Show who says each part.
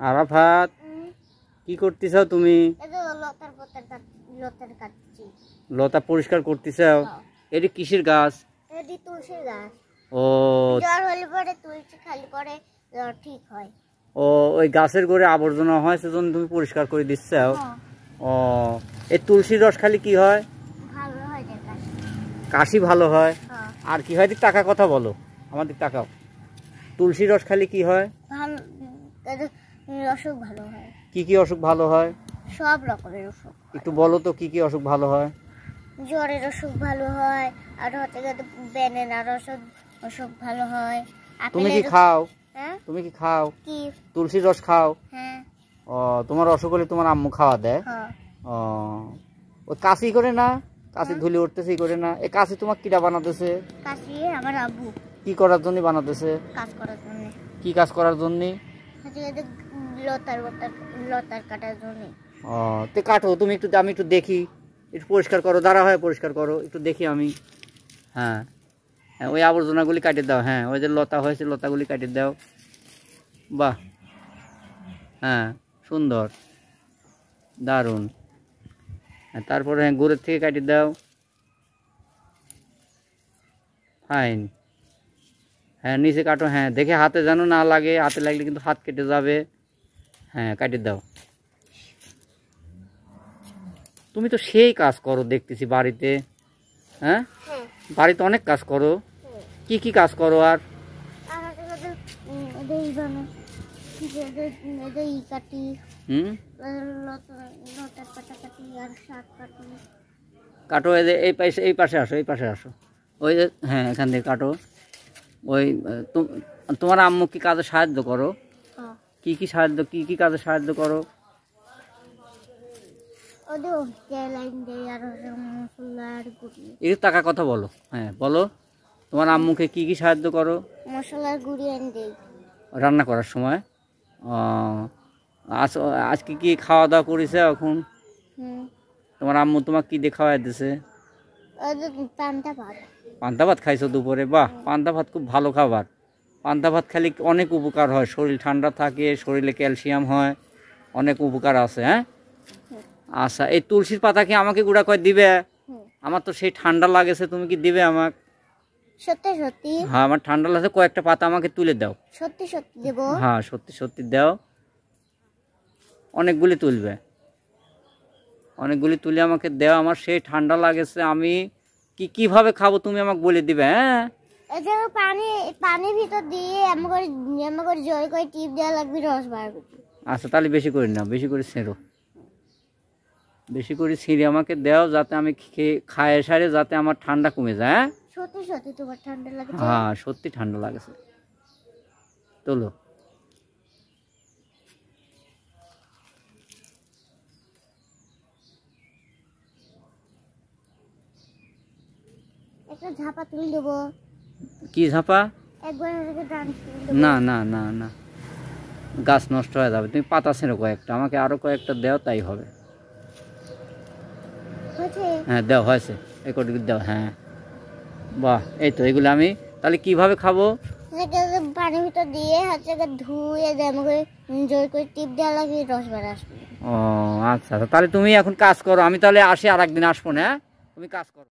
Speaker 1: আরাফাত, কি করতেছ তুমি? লতা পরিষ্কার করতেছ? এটি কিসের গাছ?
Speaker 2: এটি তুলসীর গাছ।
Speaker 1: ও,
Speaker 2: জ্বর হলে পরে তুলসী খালি পরে জ্বর ঠিক হয়।
Speaker 1: ও, ওই গাছের গোড়ে আবর্জনা হয় সেজন্য তুমি পরিষ্কার করে দিচ্ছ? ও, এই তুলসীর রস খালি কি হয়?
Speaker 2: ভালো হয়,
Speaker 1: কাশি ভালো হয়। আর কি হয়? টাকা কথা বলো, আমাদের টাকাও। তুলসী রস খালি কি হয়?
Speaker 2: ভালো, অসুখ ভালো হয়।
Speaker 1: কি কি অসুখ ভালো হয়?
Speaker 2: সব রকমের অসুখ।
Speaker 1: একটু বলো তো কি কি অসুখ ভালো হয়?
Speaker 2: জ্বরের অসুখ ভালো হয়, আর হতে গেলে বেনেনার অসুখ ভালো হয়।
Speaker 1: তুমি কি খাও?
Speaker 2: হ্যাঁ,
Speaker 1: তুমি কি খাও?
Speaker 2: কি?
Speaker 1: তুলসীর রস খাও?
Speaker 2: হ্যাঁ।
Speaker 1: ও, তোমার অসুখ হলে তোমার আম্মু খাওয়া দেয়? ও, ওই কাশি করে না? কাশি ধুলি উঠতেছে করে না? এই কাশি তোমার কিটা বানাতেছে?
Speaker 2: কাশি আমার আব্বু।
Speaker 1: কি করার জন্য বানাতেছে?
Speaker 2: কাজ করার জন্য।
Speaker 1: কি কাজ করার জন্য?
Speaker 2: লতার কাটার জন্য।
Speaker 1: ও, তে কাটো তুমি একটু, আমি একটু দেখি। একটু পরিষ্কার করো, দাঁড়া হয় পরিষ্কার করো, একটু দেখি আমি। হ্যাঁ হ্যাঁ, ওই আবর্জনাগুলি কাটিয়ে দাও। হ্যাঁ, ওই যে লতা হয়েছে লতাগুলি কাটিয়ে দাও। বাহ, হ্যাঁ, সুন্দর, দারুণ। হ্যাঁ, তারপরে হ্যাঁ, গোড়ের থেকে কাটিয়ে দাও। ফাইন। হ্যাঁ, নিচে কাটো। হ্যাঁ, দেখে হাতে যেন না লাগে, হাতে লাগলে কিন্তু হাত কেটে যাবে। হ্যাঁ, কাটিয়ে দাও। তুমি তো সেই কাজ করো দেখতেছি বাড়িতে। হ্যাঁ, বাড়িতে অনেক কাজ করো। কি কি কাজ করো? আর কাটো, এই পাশে আসো, এই পাশে আসো। ওই যে হ্যাঁ, এখান থেকে কাটো। ওই তোমার আম্মু কি কাজে সাহায্য করো? কি কি সাহায্য, কি কি কাজে সাহায্য করো? এই টাকা কথা বলো। হ্যাঁ বলো, তোমার আম্মুকে কি কি সাহায্য করো?
Speaker 2: মশলার গুঁড়ি এনে দেই
Speaker 1: রান্না করার সময়। আজকে কি খাওয়া দাওয়া করেছে এখন? তোমার আম্মু তোমাকে কি দিয়ে খাওয়াই দিছে? পান্তা ভাত খাইছো দুপুরে? বাহ, পান্তা ভাত খুব ভালো খাবার। পান্তা ভাত খেলে অনেক উপকার হয়, শরীর ঠান্ডা থাকে, শরীরে ক্যালসিয়াম হয়, অনেক উপকার আছে। হ্যাঁ, আচ্ছা, এই তুলসীর পাতা কি আমাকে গুঁড়া করে দিবে? আমার তো সেই ঠান্ডা লাগেছে, তুমি কি দিবে আমাকে?
Speaker 2: সত্যি সত্যি?
Speaker 1: হ্যাঁ, আমার ঠান্ডা লাগছে, কয়েকটা পাতা আমাকে তুলে দাও।
Speaker 2: সত্যি সত্যি দেব?
Speaker 1: হ্যাঁ, সত্যি সত্যি দাও। অনেকগুলি তুলবে, অনেকগুলি তুলে আমাকে দাও। আমার সেই ঠান্ডা লাগেছে, আমি কিভাবে খাবো তুমি আমাকে বলে দিবে। হ্যাঁ,
Speaker 2: পানির ভিতর দিয়ে আমাকে জল করে টিপ দেওয়া লাগবে, রস বার করতে।
Speaker 1: আচ্ছা, তাহলে বেশি করে নাও, বেশি করে ছেড়ো, বেশি করে ছিঁড়ে আমাকে দাও, যাতে আমি খায় সারে যাতে আমার ঠান্ডা কমে যায়। হ্যাঁ,
Speaker 2: সত্যি সত্যি তোমার ঠান্ডা লাগছে?
Speaker 1: হ্যাঁ, সত্যি ঠান্ডা লাগছে। তোলো।
Speaker 2: একটা ঝাপা তুলে দেবো।
Speaker 1: কি ঝাপা?
Speaker 2: একবার
Speaker 1: না না না না, গাছ নষ্ট হয়ে যাবে। তুমি পাতা ছেড়ো কয়েকটা, আমাকে আরো কয়েকটা দাও, তাই হবে। হ্যাঁ দাও, হয়েছে, এই কটি দাও। হ্যাঁ, বাহ, এই তো। এগুলো আমি তাহলে কিভাবে খাবো?
Speaker 2: পানির ভিতর দিয়ে ধুয়ে আমাকে জল করে টিপ দেওয়া লাগে, রস বার আসবে।
Speaker 1: ও আচ্ছা, তাহলে তুমি এখন কাজ করো, আমি তাহলে আসি, আর একদিন আসবো না। তুমি কাজ করো।